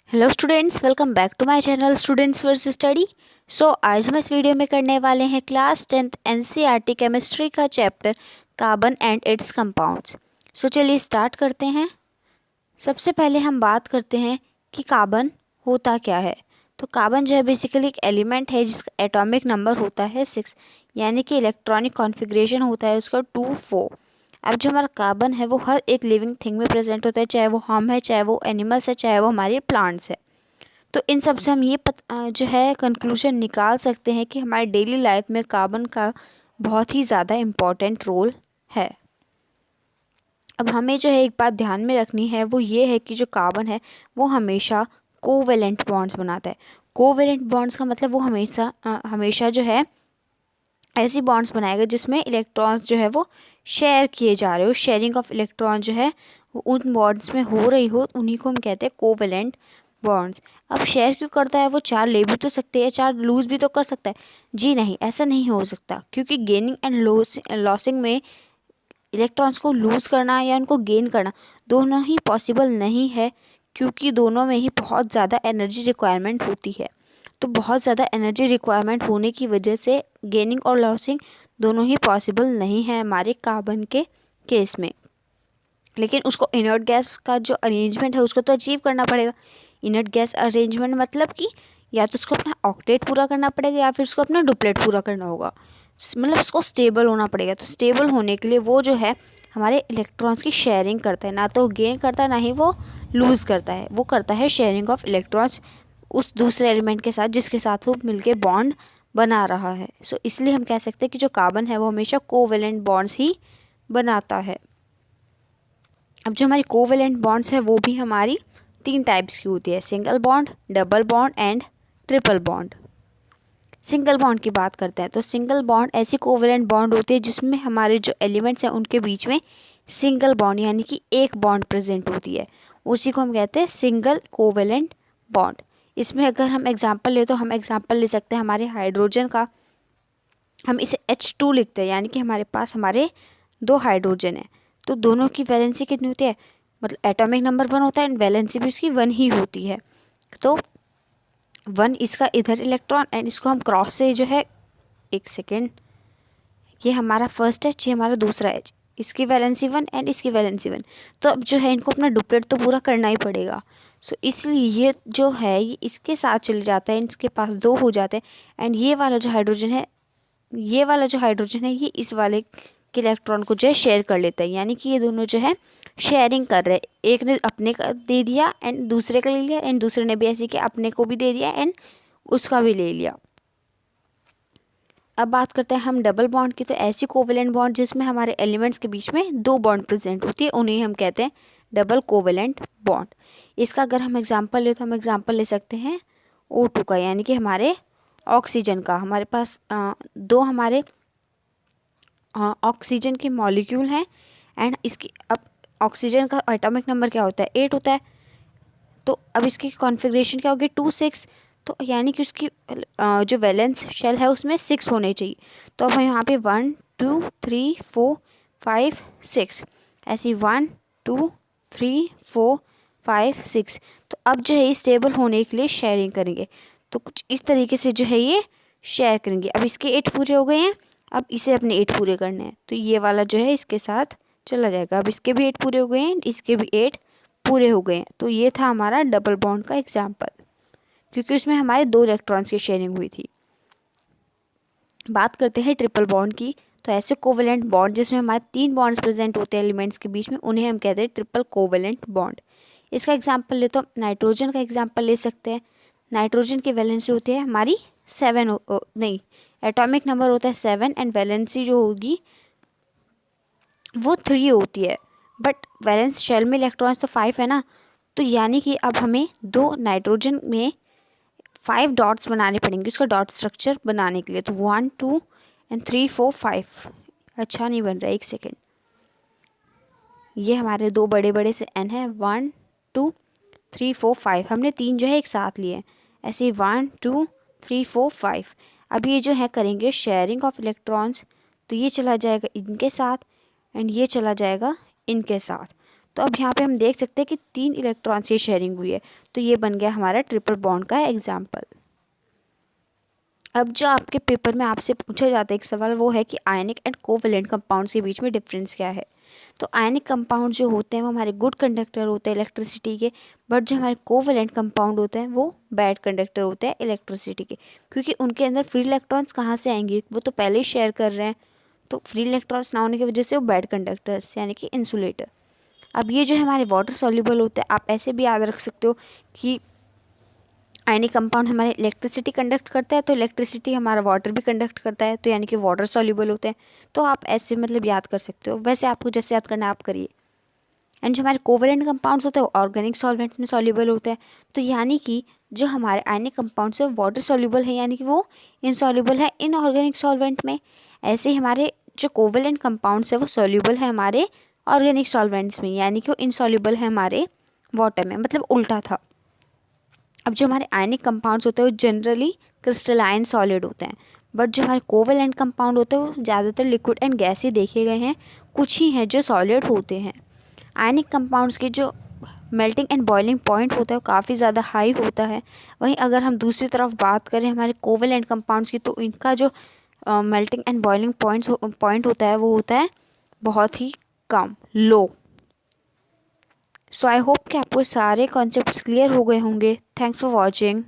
Hello students, welcome back to my channel students verse study. आज हम इस video में करने वाले हैं क्लास 10th एनसीईआरटी केमिस्ट्री का chapter carbon and its compounds. चलिए स्टार्ट करते हैं। सबसे पहले हम बात करते हैं कि कार्बन होता क्या है। तो कार्बन जो है बेसिकली एक एलिमेंट है जिसका एटॉमिक नंबर होता है 6, यानी कि इलेक्ट्रॉनिक कॉन्फ़िगरेशन होता है उसका 2 4। अब जो हमारा कार्बन है वो हर एक लिविंग थिंग में प्रेजेंट होता है, चाहे वो हम है, चाहे वो एनिमल्स है, चाहे वो हमारे प्लांट्स है। तो इन सब से हम ये जो है कंक्लूजन निकाल सकते हैं कि हमारे डेली लाइफ में कार्बन का बहुत ही ज़्यादा इम्पॉर्टेंट रोल है। अब हमें जो है एक बात ध्यान में रखनी है, वो ये है कि जो कार्बन है वो हमेशा कोवेलेंट बॉन्ड्स बनाता है। कोवेलेंट बॉन्ड्स का मतलब वो हमेशा जो है ऐसी बॉन्ड्स बनाएगा जिसमें इलेक्ट्रॉन्स जो है वो शेयर किए जा रहे हो। शेयरिंग ऑफ इलेक्ट्रॉन जो है वो उन बॉन्ड्स में हो रही हो, उन्हीं को हम कहते हैं कोवेलेंट बॉन्ड्स। अब शेयर क्यों करता है? वो चार ले भी तो सकते हैं, चार लूज़ भी तो कर सकता है। जी नहीं, ऐसा नहीं हो सकता, क्योंकि गेनिंग एंड लॉसिंग में इलेक्ट्रॉन्स को लूज़ करना या उनको गेन करना दोनों ही पॉसिबल नहीं है, क्योंकि दोनों में ही बहुत ज़्यादा एनर्जी रिक्वायरमेंट होती है। तो बहुत ज़्यादा एनर्जी रिक्वायरमेंट होने की वजह से गेनिंग और लॉसिंग दोनों ही पॉसिबल नहीं है हमारे कार्बन के केस में। लेकिन उसको इनर्ट गैस का जो अरेंजमेंट है उसको तो अचीव करना पड़ेगा। इनर्ट गैस अरेंजमेंट मतलब कि या तो उसको अपना ऑक्टेट पूरा करना पड़ेगा या फिर उसको अपना डुप्लेट पूरा करना होगा। मतलब उसको स्टेबल होना पड़ेगा। तो स्टेबल होने के लिए वो जो है हमारे इलेक्ट्रॉन्स की शेयरिंग करता है, ना तो गेन करता है ना ही वो लूज़ करता है। वो करता है शेयरिंग ऑफ इलेक्ट्रॉन्स उस दूसरे एलिमेंट के साथ जिसके साथ वो मिलके बॉन्ड बना रहा है। इसलिए हम कह सकते हैं कि जो कार्बन है वो हमेशा कोवेलेंट बॉन्ड्स ही बनाता है। अब जो हमारी कोवेलेंट बॉन्ड्स है वो भी हमारी 3 टाइप्स की होती है, single bond, double bond and triple bond. Single bond की बात करते हैं तो सिंगल बॉन्ड ऐसी कोवेलेंट बॉन्ड होती है जिसमें हमारे जो एलिमेंट्स हैं उनके बीच में सिंगल बॉन्ड यानी कि एक बॉन्ड प्रेजेंट होती है। उसी को हम कहते हैं सिंगल कोवेलेंट बॉन्ड। इसमें अगर हम एग्जांपल ले तो हम एग्जांपल ले सकते हैं हमारे हाइड्रोजन का। हम इसे H2 लिखते हैं, यानी कि हमारे पास हमारे 2 हाइड्रोजन है। तो दोनों की वैलेंसी कितनी होती है? मतलब एटॉमिक नंबर 1 होता है एंड वैलेंसी भी उसकी 1 ही होती है। तो 1 इसका इधर इलेक्ट्रॉन एंड इसको हम क्रॉस से जो है, एक सेकेंड, ये हमारा फर्स्ट एच, ये हमारा दूसरा एच, इसकी वैलेंसी 1 एंड इसकी वैलेंसी 1। तो अब जो है इनको अपना डुप्लेट तो पूरा करना ही पड़ेगा। इसलिए ये जो है ये इसके साथ चले जाता है, इसके पास 2 हो जाते हैं एंड ये वाला जो हाइड्रोजन है, ये इस वाले के इलेक्ट्रॉन को जो है शेयर कर लेता है। यानी कि ये दोनों जो है शेयरिंग कर रहे हैं। एक ने अपने का दे दिया एंड दूसरे का ले लिया एंड दूसरे ने भी ऐसे किया, अपने को भी दे दिया एंड उसका भी ले लिया। अब बात करते हैं हम डबल बॉन्ड की। तो ऐसी कोवेलेंट बॉन्ड जिसमें हमारे एलिमेंट्स के बीच में 2 बॉन्ड प्रेजेंट होती है उन्हें हम कहते हैं डबल कोवेलेंट बॉन्ड। इसका अगर हम एग्जांपल ले तो हम एग्जांपल ले सकते हैं O2 का, यानी कि हमारे ऑक्सीजन का। हमारे पास 2 हमारे ऑक्सीजन के मॉलिक्यूल हैं एंड इसकी अब ऑक्सीजन का एटॉमिक नंबर क्या होता है? 8 होता है। तो अब इसकी कॉन्फ़िगरेशन क्या होगी? 2 6। तो यानी कि उसकी जो वैलेंस शेल है उसमें 6 होने चाहिए। तो अब हम यहाँ पे 1 2 3 4 5 6 ऐसी 1 2 3 4 5 6। तो अब जो है स्टेबल होने के लिए शेयरिंग करेंगे। तो कुछ इस तरीके से जो है ये शेयर करेंगे। अब इसके 8 पूरे हो गए हैं, अब इसे अपने 8 पूरे करने हैं। तो ये वाला जो है इसके साथ चला जाएगा। अब इसके भी 8 पूरे हो गए हैं, इसके भी 8 पूरे हो गए हैं। तो ये था हमारा डबल बॉन्ड का एग्जाम्पल, क्योंकि उसमें हमारे 2 इलेक्ट्रॉन्स की शेयरिंग हुई थी। बात करते हैं ट्रिपल बॉन्ड की। तो ऐसे कोवेलेंट बॉन्ड जिसमें हमारे 3 बॉन्ड्स प्रेजेंट होते हैं एलिमेंट्स के बीच में, उन्हें हम कहते हैं ट्रिपल कोवेलेंट बॉन्ड। इसका एग्जाम्पल ले तो नाइट्रोजन का एग्जाम्पल ले सकते हैं। नाइट्रोजन की वैलेंसी होती है हमारी 7 नहीं, एटॉमिक नंबर होता है 7 एंड वैलेंसी जो होगी वो 3 होती है। बट वैलेंस शेल में इलेक्ट्रॉन्स तो 5 है ना। तो यानी कि अब हमें 2 नाइट्रोजन में 5 डॉट्स बनाने पड़ेंगे उसका डॉट स्ट्रक्चर बनाने के लिए। तो 1 2 एंड 3 4 5। अच्छा नहीं बन रहा, एक सेकेंड। ये हमारे 2 बड़े बड़े से एन है, 1 2 3 4 5। हमने 3 जो है एक साथ लिए, ऐसे 1 2 3 4 5। अब ये जो है करेंगे शेयरिंग ऑफ इलेक्ट्रॉन्स। तो ये चला जाएगा इनके साथ एंड ये चला जाएगा इनके साथ। तो अब यहाँ पे हम देख सकते हैं कि 3 इलेक्ट्रॉन से शेयरिंग हुई है, तो ये बन गया हमारा ट्रिपल बॉन्ड का एग्जाम्पल। अब जो आपके पेपर में आपसे पूछा जाता है एक सवाल, वो है कि आयनिक एंड कोवेलेंट कंपाउंड्स के बीच में डिफरेंस क्या है। तो आयनिक कंपाउंड जो होते हैं वो हमारे गुड कंडक्टर होते हैं इलेक्ट्रिसिटी के, बट जो हमारे कोवेलेंट कंपाउंड होते हैं वो बैड कंडक्टर होते हैं इलेक्ट्रिसिटी के, क्योंकि उनके अंदर फ्री इलेक्ट्रॉन्स कहाँ से आएंगे, वो तो पहले ही शेयर कर रहे हैं, तो फ्री इलेक्ट्रॉन्स ना होने की वजह से वो बैड कंडक्टर्स यानी कि इंसुलेटर। अब ये जो हमारे वाटर सॉल्युबल होते हैं, आप ऐसे भी याद रख सकते हो कि आयनिक कंपाउंड हमारे इलेक्ट्रिसिटी कंडक्ट करता है, तो इलेक्ट्रिसिटी हमारा वाटर भी कंडक्ट करता है, तो यानी कि वाटर सॉल्युबल होते हैं। तो आप ऐसे मतलब याद कर सकते हो, वैसे आपको जैसे याद करना है आप करिए। एंड जो हमारे कोवेलेंट कंपाउंड्स होते हैं वो ऑर्गेनिक सॉल्वेंट्स में सॉल्युबल होते हैं, तो यानी कि जो हमारे आयनिक कंपाउंड्स है वाटर सॉल्युबल है, यानी कि वो इनसॉल्युबल है इनऑर्गेनिक सॉल्वेंट में। ऐसे ही हमारे जो कोवेलेंट कंपाउंड्स है वो सॉल्युबल है हमारे ऑर्गेनिक सॉल्वेंट्स में, यानी कि वो इनसॉल्युबल है हमारे वाटर में, मतलब उल्टा था। अब जो हमारे आयनिक कंपाउंड्स होते हैं वो जनरली क्रिस्टलाइन सॉलिड होते हैं, बट जो हमारे कोवेलेंट कंपाउंड होते हैं वो ज़्यादातर लिक्विड एंड गैस ही देखे गए हैं, कुछ ही हैं जो सॉलिड होते हैं। आयनिक कंपाउंड्स के जो मेल्टिंग एंड बॉइलिंग पॉइंट होता है वो काफ़ी ज़्यादा हाई होता है। वहीं अगर हम दूसरी तरफ बात करें हमारे कोवेलेंट कंपाउंड्स की, तो इनका जो मेल्टिंग एंड बॉइलिंग पॉइंट होता है वो होता है बहुत ही कम, लो। सो आई होप कि आपको सारे कॉन्सेप्ट्स क्लियर हो गए होंगे। Thanks for watching.